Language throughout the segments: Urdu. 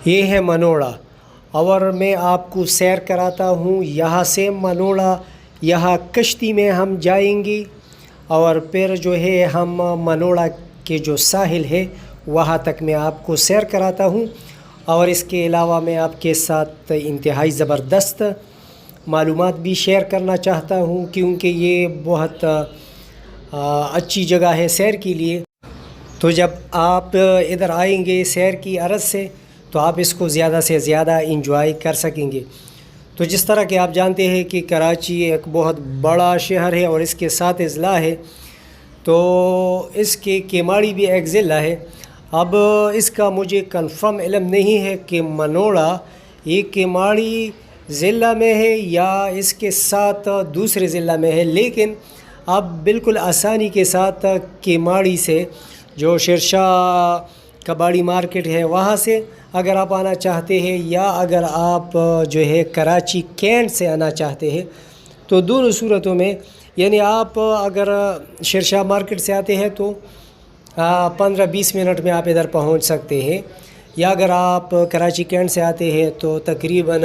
یہ ہے منوڑا اور میں آپ کو سیر کراتا ہوں یہاں سے منوڑا. یہاں کشتی میں ہم جائیں گے اور پھر جو ہے ہم منوڑا کے جو ساحل ہے وہاں تک میں آپ کو سیر کراتا ہوں. اور اس کے علاوہ میں آپ کے ساتھ انتہائی زبردست معلومات بھی شیئر کرنا چاہتا ہوں کیونکہ یہ بہت اچھی جگہ ہے سیر کے لیے. تو جب آپ ادھر آئیں گے سیر کی غرض سے تو آپ اس کو زیادہ سے زیادہ انجوائے کر سکیں گے. تو جس طرح کہ آپ جانتے ہیں کہ کراچی ایک بہت بڑا شہر ہے اور اس کے 7 اضلاع ہے، تو اس کے کیماڑی بھی ایک ضلع ہے. اب اس کا مجھے کنفرم علم نہیں ہے کہ منوڑا یہ کیماڑی ضلع میں ہے یا اس کے ساتھ دوسرے ضلع میں ہے، لیکن آپ بالکل آسانی کے ساتھ کیماڑی سے جو شیرشاہ کباڑی مارکیٹ ہے وہاں سے اگر آپ آنا چاہتے ہیں یا اگر آپ جو ہے کراچی کینٹ سے آنا چاہتے ہیں تو دونوں صورتوں میں، یعنی آپ اگر شیرشاہ مارکیٹ سے آتے ہیں تو 15-20 منٹ میں آپ ادھر پہنچ سکتے ہیں، یا اگر آپ کراچی کینٹ سے آتے ہیں تو تقریباً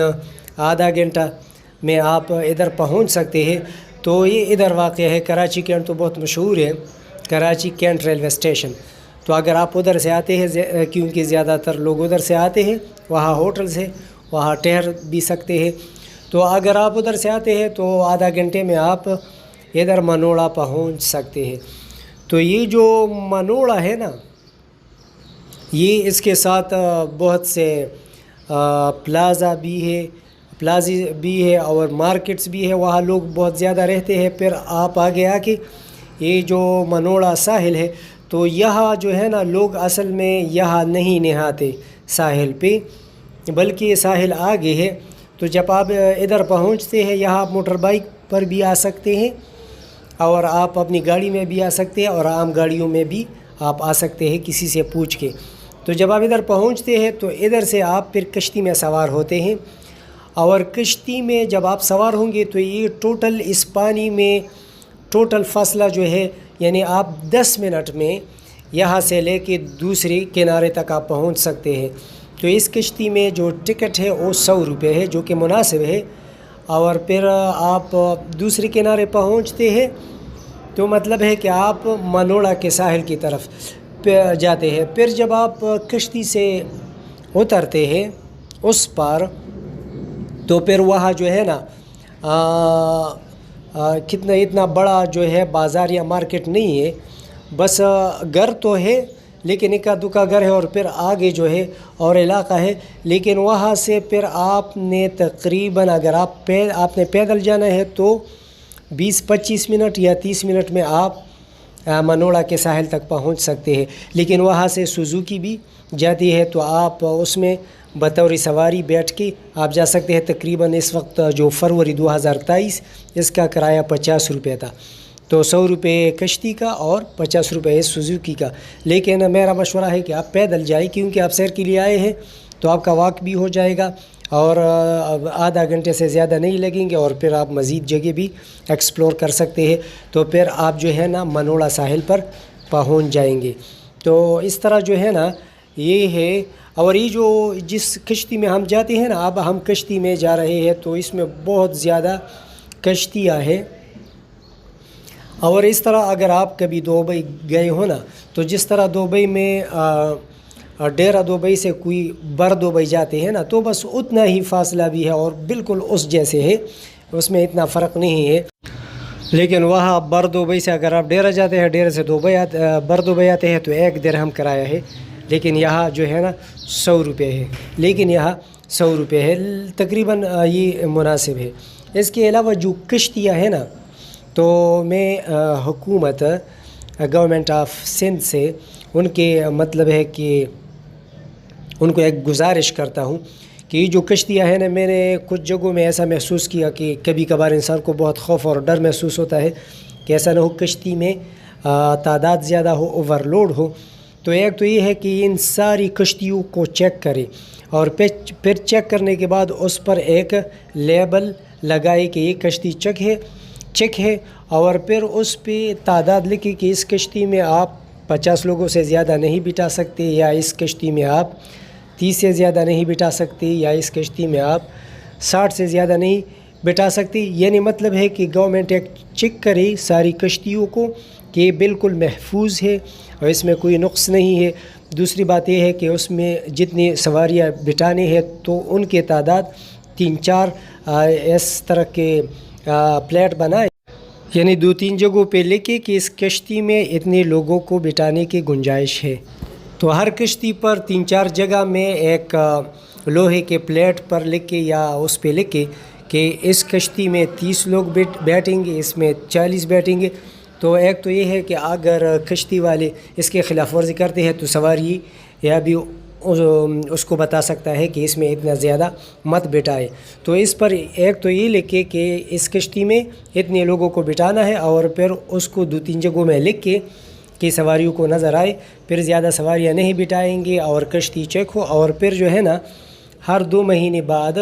آدھا گھنٹہ میں آپ ادھر پہنچ سکتے ہیں. تو یہ ادھر واقع ہے. کراچی کینٹ تو بہت مشہور ہے، کراچی کینٹ ریلوے اسٹیشن. تو اگر آپ ادھر سے آتے ہیں، کیونکہ زیادہ تر لوگ ادھر سے آتے ہیں، وہاں ہوٹلز ہیں، وہاں ٹھہر بھی سکتے ہیں. تو اگر آپ ادھر سے آتے ہیں تو آدھا گھنٹے میں آپ ادھر منوڑا پہنچ سکتے ہیں. تو یہ جو منوڑا ہے نا، یہ اس کے ساتھ بہت سے پلازا بھی ہے اور مارکیٹس بھی ہے، وہاں لوگ بہت زیادہ رہتے ہیں. پھر آپ آگے آ کے یہ جو منوڑا ساحل ہے تو یہاں جو ہے نا لوگ اصل میں یہاں نہیں نہاتے ساحل پہ، بلکہ یہ ساحل آگے ہے. تو جب آپ ادھر پہنچتے ہیں یہاں آپ موٹر بائک پر بھی آ سکتے ہیں اور آپ اپنی گاڑی میں بھی آ سکتے ہیں اور عام گاڑیوں میں بھی آپ آ سکتے ہیں کسی سے پوچھ کے. تو جب آپ ادھر پہنچتے ہیں تو ادھر سے آپ پھر کشتی میں سوار ہوتے ہیں، اور کشتی میں جب آپ سوار ہوں گے تو یہ ٹوٹل اس پانی میں ٹوٹل فاصلہ جو ہے، یعنی آپ 10 منٹ میں یہاں سے لے کے دوسرے کنارے تک آپ پہنچ سکتے ہیں. تو اس کشتی میں جو ٹکٹ ہے وہ 100 روپے ہے، جو کہ مناسب ہے. اور پھر آپ دوسرے کنارے پہنچتے ہیں تو مطلب ہے کہ آپ منوڑا کے ساحل کی طرف جاتے ہیں. پھر جب آپ کشتی سے اترتے ہیں اس پار تو پھر وہاں جو ہے نا اتنا بڑا جو ہے بازار یا مارکیٹ نہیں ہے، بس گھر تو ہے لیکن اکا دکا گھر ہے، اور پھر آگے جو ہے اور علاقہ ہے. لیکن وہاں سے پھر آپ نے تقریباً اگر آپ نے پیدل جانا ہے تو 20-25 منٹ یا 30 منٹ میں آپ منوڑا کے ساحل تک پہنچ سکتے ہیں. لیکن وہاں سے سوزوکی بھی جاتی ہے تو آپ اس میں بطور سواری بیٹھ کے آپ جا سکتے ہیں. تقریباً اس وقت جو فروری 2023 اس کا کرایہ 50 روپے تھا. تو 100 روپے کشتی کا اور 50 روپے سوزوکی کا. لیکن میرا مشورہ ہے کہ آپ پیدل جائیں، کیونکہ آپ سیر کے لیے آئے ہیں تو آپ کا واک بھی ہو جائے گا اور آدھا گھنٹے سے زیادہ نہیں لگیں گے، اور پھر آپ مزید جگہ بھی ایکسپلور کر سکتے ہیں. تو پھر آپ جو ہے نا منوڑا ساحل پر پہنچ جائیں گے. تو اس طرح جو ہے نا یہ ہے. اور یہ جو جس کشتی میں ہم جاتے ہیں نا، اب ہم کشتی میں جا رہے ہیں تو اس میں بہت زیادہ کشتیاں ہیں. اور اس طرح اگر آپ کبھی دبئی گئے ہو نا تو جس طرح دبئی میں ڈیرہ دبئی سے کوئی بر دبئی جاتے ہیں نا تو بس اتنا ہی فاصلہ بھی ہے اور بالکل اس جیسے ہے، اس میں اتنا فرق نہیں ہے. لیکن وہاں بر دبئی سے اگر آپ ڈیرہ جاتے ہیں، ڈیرہ سے بر دبئی آتے ہیں تو 1 درہم کرایہ ہے. لیکن یہاں جو ہے نا 100 روپے ہے، لیکن یہاں 100 روپے ہے، تقریباً یہ مناسب ہے. اس کے علاوہ جو کشتیاں ہیں نا تو میں حکومت گورنمنٹ آف سندھ سے ان کے مطلب ہے کہ ان کو ایک گزارش کرتا ہوں کہ یہ جو کشتیاں ہیں نا، میں نے کچھ جگہوں میں ایسا محسوس کیا کہ کبھی کبھار انسان کو بہت خوف اور ڈر محسوس ہوتا ہے کہ ایسا نہ ہو کشتی میں تعداد زیادہ ہو، اوور لوڈ ہو. تو ایک تو یہ ہے کہ ان ساری کشتیوں کو چیک کرے اور پھر چیک کرنے کے بعد اس پر ایک لیبل لگائے کہ یہ کشتی چیک ہے اور پھر اس پہ تعداد لکھی کہ اس کشتی میں آپ 50 لوگوں سے زیادہ نہیں بٹھا سکتے، یا اس کشتی میں آپ 30 سے زیادہ نہیں بٹھا سکتے، یا اس کشتی میں آپ 60 سے زیادہ نہیں بٹھا سکتے۔ یعنی مطلب ہے کہ گورنمنٹ ایک چیک کرے ساری کشتیوں کو کہ یہ بالکل محفوظ ہے اور اس میں کوئی نقص نہیں ہے۔ دوسری بات یہ ہے کہ اس میں جتنی سواریاں بٹھانے ہیں تو ان کے تعداد 3-4 اس طرح کے پلیٹ بنائے، یعنی 2-3 جگہوں پہ لکھے کہ اس کشتی میں اتنے لوگوں کو بٹھانے کی گنجائش ہے۔ تو ہر کشتی پر 3-4 جگہ میں ایک لوہے کے پلیٹ پر لکھے یا اس پہ لکھے کہ اس کشتی میں 30 لوگ بیٹھیں گے، اس میں 40 بیٹھیں گے۔ تو ایک تو یہ ہے کہ اگر کشتی والے اس کے خلاف ورزی کرتے ہیں تو سواری یا بھی اس کو بتا سکتا ہے کہ اس میں اتنا زیادہ مت بٹھائے۔ تو اس پر ایک تو یہ لکھے کہ اس کشتی میں اتنے لوگوں کو بٹھانا ہے، اور پھر اس کو 2-3 جگہوں میں لکھ کے کہ سواریوں کو نظر آئے، پھر زیادہ سواریاں نہیں بٹھائیں گے اور کشتی چیک ہو۔ اور پھر جو ہے نا ہر 2 مہینے بعد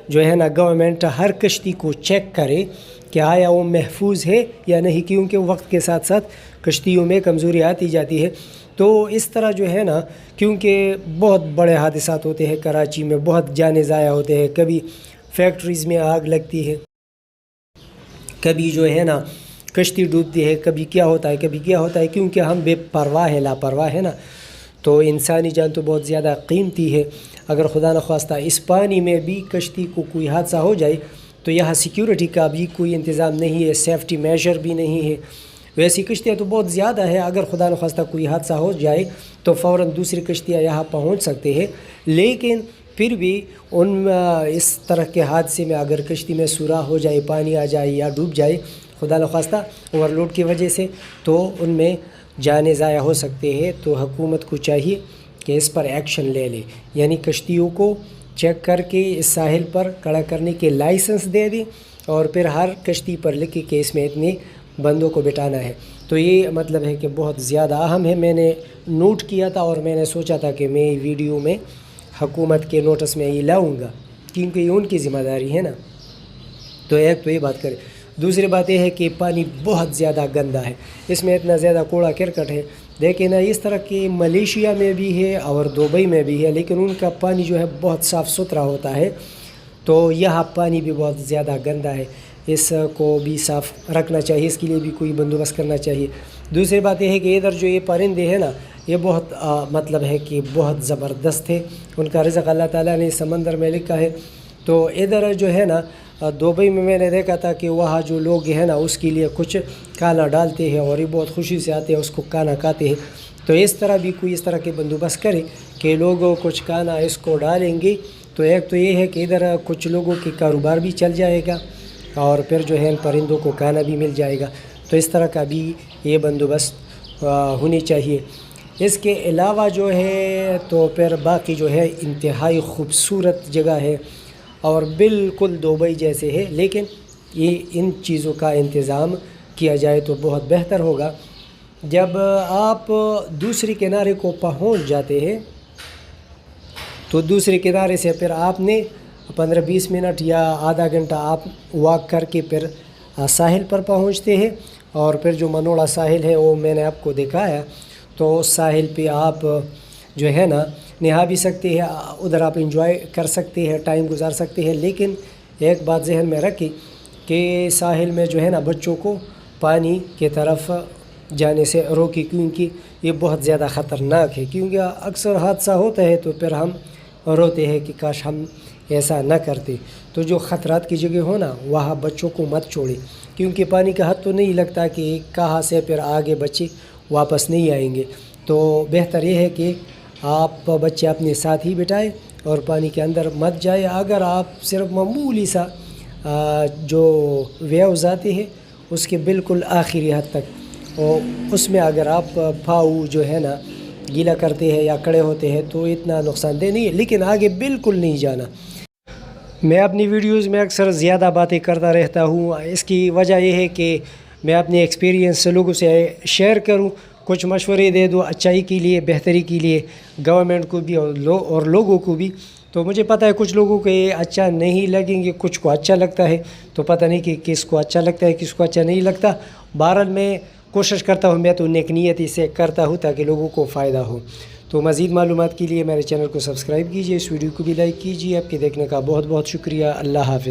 جو ہے نا گورنمنٹ ہر کشتی کو چیک کرے کہ آیا وہ محفوظ ہے یا نہیں، کیونکہ وقت کے ساتھ ساتھ کشتیوں میں کمزوری آتی جاتی ہے۔ تو اس طرح جو ہے نا، کیونکہ بہت بڑے حادثات ہوتے ہیں کراچی میں، بہت جانیں ضائع ہوتے ہیں، کبھی فیکٹریز میں آگ لگتی ہے، کبھی جو ہے نا کشتی ڈوبتی ہے، کبھی کیا ہوتا ہے، کیونکہ ہم بے پرواہ ہے، لاپرواہ ہے نا۔ تو انسانی جان تو بہت زیادہ قیمتی ہے، اگر خدا نخواستہ اس پانی میں بھی کشتی کو کوئی حادثہ ہو جائے تو یہاں سیکیورٹی کا بھی کوئی انتظام نہیں ہے، سیفٹی میجر بھی نہیں ہے۔ ویسی کشتیاں تو بہت زیادہ ہے، اگر خدا نخواستہ کوئی حادثہ ہو جائے تو فوراً دوسری کشتیاں یہاں پہنچ سکتے ہیں، لیکن پھر بھی اس طرح کے حادثے میں اگر کشتی میں سوراخ ہو جائے، پانی آ جائے یا ڈوب جائے خدا نخواستہ اوور لوڈ کی وجہ سے، تو ان میں جانیں ضائع ہو سکتے ہیں۔ تو حکومت کو چاہیے کہ اس پر ایکشن لے لے، یعنی کشتیوں کو چیک کر کے اس ساحل پر کھڑا کرنے کے لائسنس دے دیں، اور پھر ہر کشتی پر لکھے کہ اس میں اتنے بندوں کو بٹھانا ہے۔ تو یہ مطلب ہے کہ بہت زیادہ اہم ہے، میں نے نوٹ کیا تھا اور میں نے سوچا تھا کہ میں ویڈیو میں حکومت کے نوٹس میں یہ لاؤں گا، کیونکہ یہ ان کی ذمہ داری ہے نا۔ تو ایک تو یہ بات کرے، دوسری بات یہ ہے کہ پانی بہت زیادہ گندا ہے، اس میں اتنا زیادہ کوڑا کرکٹ ہے۔ دیکھیں نا، اس طرح کی ملیشیا میں بھی ہے اور دبئی میں بھی ہے، لیکن ان کا پانی جو ہے بہت صاف ستھرا ہوتا ہے، تو یہاں پانی بھی بہت زیادہ گندا ہے، اس کو بھی صاف رکھنا چاہیے، اس کے لیے بھی کوئی بندوبست کرنا چاہیے۔ دوسری بات یہ ہے کہ ادھر جو یہ پرندے ہیں نا، یہ بہت مطلب ہے کہ بہت زبردست ہے، ان کا رزق اللہ تعالیٰ نے سمندر میں لکھا ہے۔ تو ادھر جو ہے نا دبئی میں نے دیکھا تھا کہ وہاں جو لوگ ہیں نا اس کے لیے کچھ کھانا ڈالتے ہیں اور یہ بہت خوشی سے آتے ہیں، اس کو کھانا کھاتے ہیں۔ تو اس طرح بھی کوئی اس طرح کے بندوبست کرے کہ لوگ کچھ کھانا اس کو ڈالیں گے، تو ایک تو یہ ہے کہ ادھر کچھ لوگوں کی کاروبار بھی چل جائے گا، اور پھر جو ہے ان پرندوں کو کھانا بھی مل جائے گا۔ تو اس طرح کا بھی یہ بندوبست ہونی چاہیے۔ اس کے علاوہ جو ہے تو پھر باقی جو ہے انتہائی خوبصورت جگہ ہے اور بالکل دبئی جیسے ہے، لیکن یہ ان چیزوں کا انتظام کیا جائے تو بہت بہتر ہوگا۔ جب آپ دوسری کنارے کو پہنچ جاتے ہیں تو دوسرے کنارے سے پھر آپ نے 15-20 منٹ یا آدھا گھنٹہ آپ واک کر کے پھر ساحل پر پہنچتے ہیں، اور پھر جو منوڑا ساحل ہے وہ میں نے آپ کو دکھایا، تو اس ساحل پہ آپ جو ہے نا نہا بھی سکتے ہیں، ادھر آپ انجوائے کر سکتے ہیں، ٹائم گزار سکتے ہیں۔ لیکن ایک بات ذہن میں رکھیں کہ ساحل میں جو ہے نا بچوں کو پانی کی طرف جانے سے روکی، کیونکہ یہ بہت زیادہ خطرناک ہے، کیونکہ اکثر حادثہ ہوتا ہے تو پھر ہم روتے ہیں کہ کاش ہم ایسا نہ کرتے۔ تو جو خطرات کی جگہ ہو نا وہاں بچوں کو مت چھوڑیں، کیونکہ پانی کا حد تو نہیں لگتا کہ کہاں سے پھر آگے بچے واپس نہیں آئیں گے۔ تو بہتر یہ ہے کہ آپ بچے اپنے ساتھ ہی بٹھائیں اور پانی کے اندر مت جائے۔ اگر آپ صرف معمولی سا جو ویوز آتے ہیں اس کے بالکل آخری حد تک، اور اس میں اگر آپ پاؤں جو ہے نا گیلا کرتے ہیں یا کڑے ہوتے ہیں تو اتنا نقصان دہ نہیں ہے، لیکن آگے بالکل نہیں جانا۔ میں اپنی ویڈیوز میں اکثر زیادہ باتیں کرتا رہتا ہوں، اس کی وجہ یہ ہے کہ میں اپنے ایکسپیرینس لوگوں سے شیئر کروں، کچھ مشورے دے دوں اچھائی کے لیے، بہتری کے لیے، گورنمنٹ کو بھی اور لوگوں کو بھی۔ تو مجھے پتہ ہے کچھ لوگوں کو یہ اچھا نہیں لگیں گے، کچھ کو اچھا لگتا ہے، تو پتہ نہیں کہ کس کو اچھا لگتا ہے کس کو اچھا نہیں لگتا۔ بہرحال میں کوشش کرتا ہوں، میں تو نیک نیتی سے کرتا ہوں تاکہ لوگوں کو فائدہ ہو۔ تو مزید معلومات کے لیے میرے چینل کو سبسکرائب کیجیے، اس ویڈیو کو بھی لائک کیجیے۔ آپ کے دیکھنے کا بہت بہت شکریہ۔ اللہ حافظ۔